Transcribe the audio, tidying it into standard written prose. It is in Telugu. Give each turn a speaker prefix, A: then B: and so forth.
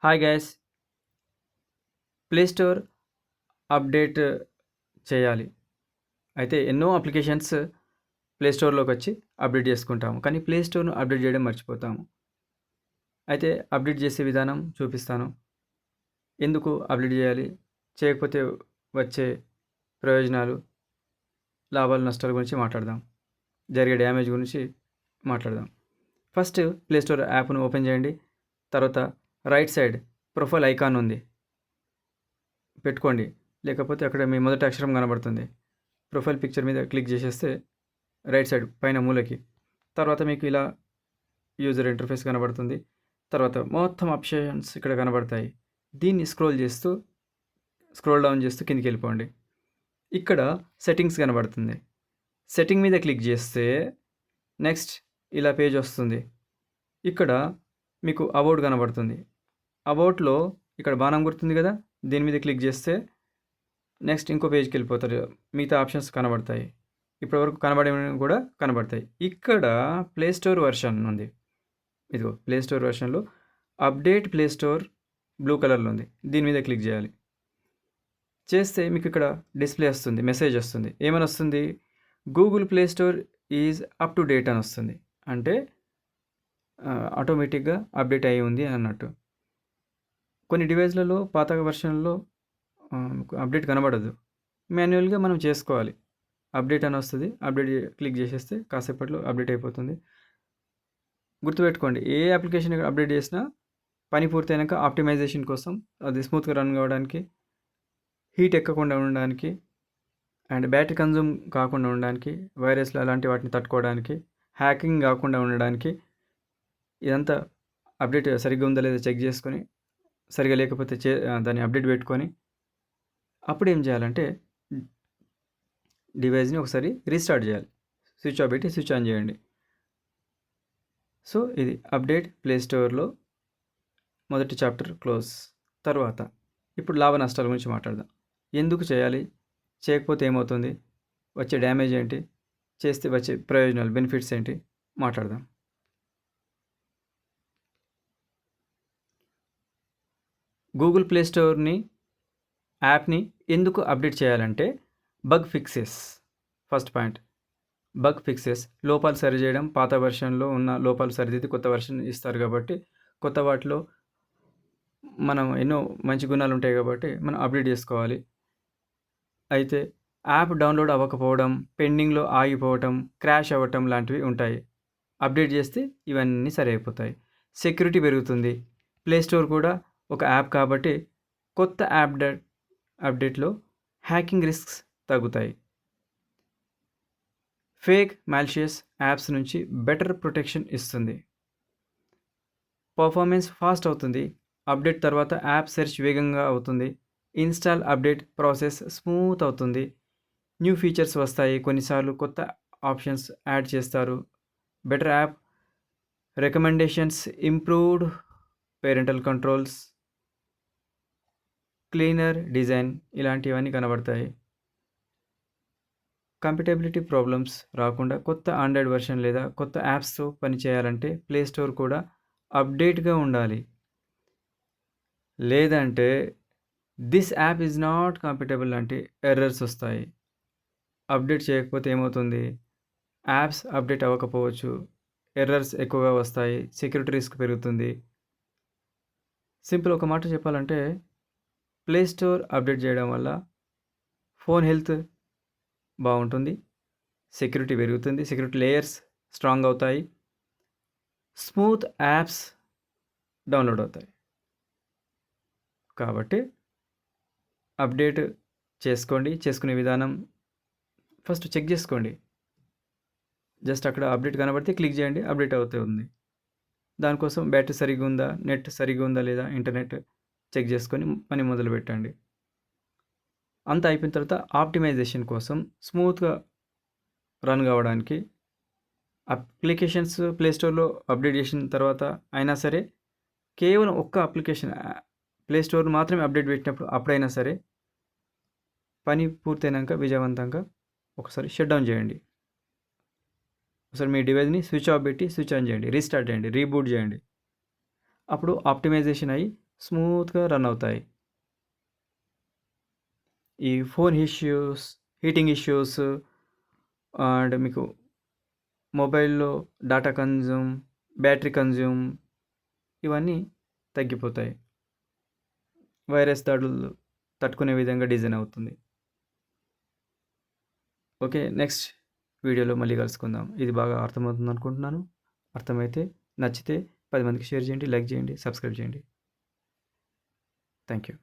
A: Hi guys. Play store update చేయాలి. అయితే ఎన్నో అప్లికేషన్స్ ప్లే స్టోర్‌లోకి వచ్చి అప్డేట్ చేసుకుంటాము. కానీ ప్లే స్టోర్‌ను అప్డేట్ చేయడం మర్చిపోతాము. అయితే అప్డేట్ చేసే విధానం చూపిస్తాను. ఎందుకు అప్డేట్ చేయాలి? చేయకపోతే వచ్చే ప్రయోజనాలు, లాభాలు, నష్టాల గురించి మాట్లాడదాం. జరిగే డ్యామేజ్ గురించి మాట్లాడదాం. ఫస్ట్ ప్లే స్టోర్ యాప్‌ను ఓపెన్ చేయండి. తర్వాత రైట్ సైడ్ ప్రొఫైల్ ఐకాన్ ఉంది. పెట్టుకోండి. లేకపోతే అక్కడ మీ మొదటి అక్షరం కనబడుతుంది. ప్రొఫైల్ పిక్చర్ మీద క్లిక్ చేసేస్తే రైట్ సైడ్ పైన మూలకి తర్వాత మీకు ఇలా యూజర్ ఇంటర్ఫేస్ కనబడుతుంది. తర్వాత మొత్తం ఆప్షన్స్ ఇక్కడ కనబడతాయి. దీన్ని స్క్రోల్ డౌన్ చేస్తూ కిందికి వెళ్ళిపోండి. ఇక్కడ సెట్టింగ్స్ కనబడుతుంది. సెట్టింగ్ మీద క్లిక్ చేస్తే నెక్స్ట్ ఇలా పేజ్ వస్తుంది. ఇక్కడ మీకు అబౌట్ కనబడుతుంది. అబౌట్లో ఇక్కడ బాణం గుర్తుంది కదా, దీని మీద క్లిక్ చేస్తే నెక్స్ట్ ఇంకో పేజ్కి వెళ్ళిపోతారు. మిగతా ఆప్షన్స్ కనబడతాయి. ఇప్పటివరకు కనబడేవి కూడా కనబడతాయి. ఇక్కడ ప్లే స్టోర్ వర్షన్ ఉంది. ఇదిగో ప్లే స్టోర్ వర్షన్లో అప్డేట్ ప్లే స్టోర్ బ్లూ కలర్లో ఉంది. దీని మీద క్లిక్ చేయాలి. చేస్తే మీకు ఇక్కడ డిస్ప్లే వస్తుంది, మెసేజ్ వస్తుంది. ఏమని వస్తుంది? Google play store is up to date అని వస్తుంది. అంటే ఆటోమేటిక్గా అప్డేట్ అయ్యి ఉంది అన్నట్టు. కొన్ని డివైస్లలో పాత వర్షన్లో అప్డేట్ కనబడదు. మాన్యువల్గా మనం చేసుకోవాలి. అప్డేట్ అని వస్తుంది. అప్డేట్ క్లిక్ చేసేస్తే కాసేపట్లో అప్డేట్ అయిపోతుంది. గుర్తుపెట్టుకోండి, ఏ అప్లికేషన్ అప్డేట్ చేసినా పని పూర్తయినాక ఆప్టిమైజేషన్ కోసం, అది స్మూత్గా రన్ కావడానికి, హీట్ ఎక్కకుండా ఉండడానికి, అండ్ బ్యాటరీ కన్జ్యూమ్ కాకుండా ఉండడానికి, వైరస్లు అలాంటి వాటిని తట్టుకోవడానికి, హ్యాకింగ్ కాకుండా ఉండడానికి, ఇదంతా అప్డేట్ సరిగ్గా ఉందా లేదా చెక్ చేసుకొని, సరిగా లేకపోతే దాన్ని అప్డేట్ పెట్టుకొని అప్పుడు ఏం చేయాలంటే డివైస్ని ఒకసారి రీస్టార్ట్ చేయాలి. స్విచ్ ఆఫ్ పెట్టి స్విచ్ ఆన్ చేయండి. సో ఇది అప్డేట్ ప్లే స్టోర్లో మొదటి చాప్టర్ క్లోజ్. తర్వాత ఇప్పుడు లాభ నష్టాల గురించి మాట్లాడదాం. ఎందుకు చేయాలి, చేయకపోతే ఏమవుతుంది, వచ్చే డ్యామేజ్ ఏంటి, చేస్తే వచ్చే ప్రయోజనాలు, బెనిఫిట్స్ ఏంటి మాట్లాడదాం. గూగుల్ ప్లే స్టోర్ని యాప్ని ఎందుకు అప్డేట్ చేయాలంటే bug fixes. First point, bug fixes. లోపాలు సరిచేయడం. పాత వెర్షన్లో ఉన్న లోపాలు సరిదిద్ది కొత్త వెర్షన్ ఇస్తారు కాబట్టి కొత్త వాటిలో మనం ఎన్నో మంచి గుణాలు ఉంటాయి కాబట్టి మనం అప్డేట్ చేసుకోవాలి. అయితే యాప్ డౌన్లోడ్ అవ్వకపోవడం, పెండింగ్లో ఆగిపోవటం, క్రాష్ అవ్వటం లాంటివి ఉంటాయి. అప్డేట్ చేస్తే ఇవన్నీ సరి అయిపోతాయి. సెక్యూరిటీ పెరుగుతుంది. ప్లే స్టోర్ కూడా ఒక యాప్ కాబట్టి కొత్త అప్డేట్లో హ్యాకింగ్ రిస్క్స్ తగ్గుతాయి. ఫేక్ మాలిషియస్ యాప్స్ నుంచి బెటర్ ప్రొటెక్షన్ ఇస్తుంది. పర్ఫార్మెన్స్ ఫాస్ట్ అవుతుంది. అప్డేట్ తర్వాత యాప్ సెర్చ్ వేగంగా అవుతుంది. ఇన్స్టాల్ అప్డేట్ ప్రాసెస్ స్మూత్ అవుతుంది. న్యూ ఫీచర్స్ వస్తాయి. కొన్నిసార్లు కొత్త ఆప్షన్స్ యాడ్ చేస్తారు. Better app recommendations, improved parental controls, cleaner design ఇలాంటివన్నీ కనబడతాయి. కంపాటబిలిటీ ప్రాబ్లమ్స్ రాకుండా కొత్త ఆండ్రాయిడ్ వెర్షన్ లేదా కొత్త యాప్స్తో పనిచేయాలంటే ప్లే స్టోర్ కూడా అప్డేట్గా ఉండాలి. లేదంటే this app is not compatible లాంటి ఎర్రర్స్ వస్తాయి. అప్డేట్ చేయకపోతే ఏమవుతుంది? యాప్స్ అప్డేట్ అవ్వకపోవచ్చు, ఎర్రర్స్ ఎక్కువగా వస్తాయి, సెక్యూరిటీ రిస్క్ పెరుగుతుంది. సింపుల్ ఒక మాట చెప్పాలంటే ప్లే స్టోర్ అప్డేట్ చేయడం వల్ల ఫోన్ హెల్త్ బాగుంటుంది, సెక్యూరిటీ పెరుగుతుంది, సెక్యూరిటీ లేయర్స్ స్ట్రాంగ్ అవుతాయి, స్మూత్ యాప్స్ డౌన్లోడ్ అవుతాయి. కాబట్టి అప్డేట్ చేసుకోండి. చేసుకునే విధానం ఫస్ట్ చెక్ చేసుకోండి. జస్ట్ అక్కడ అప్డేట్ కనబడితే క్లిక్ చేయండి, అప్డేట్ అవుతుంది. దానికోసం బ్యాటరీ సరిగ్గా ఉందా, నెట్ సరిగ్గా ఉందా లేదా, ఇంటర్నెట్ చెక్ చేసుకొని పని మొదలు పెట్టండి. అంతా అయిపోయిన తర్వాత ఆప్టిమైజేషన్ కోసం స్మూత్గా రన్ కావడానికి అప్లికేషన్స్ ప్లే స్టోర్లో అప్డేట్ చేసిన తర్వాత అయినా సరే కేవలం ఒక్క అప్లికేషన్ ప్లే స్టోర్ మాత్రమే అప్డేట్ పెట్టినప్పుడు అప్పుడైనా సరే పని పూర్తయినాక విజయవంతంగా ఒకసారి షట్ డౌన్ చేయండి. ఒకసారి మీ డివైస్ని స్విచ్ ఆఫ్ పెట్టి స్విచ్ ఆన్ చేయండి, రీస్టార్ట్ చేయండి, రీబూట్ చేయండి. అప్పుడు ఆప్టిమైజేషన్ అయ్యి స్మూత్గా రన్ అవుతాయి. ఈ phone issues, heating issues and మీకు మొబైల్లో డేటా కన్జ్యూమ్, బ్యాటరీ కన్జ్యూమ్ ఇవన్నీ తగ్గిపోతాయి. వైరస్ దాడులు తట్టుకునే విధంగా డిజైన్ అవుతుంది. ఓకే. నెక్స్ట్ వీడియోలో మళ్ళీ కలుసుకుందాం. ఇది బాగా అర్థమవుతుంది అనుకుంటున్నాను. అర్థమైతే నచ్చితే 10 మందికి షేర్ చేయండి, లైక్ చేయండి, సబ్స్క్రైబ్ చేయండి. Thank you.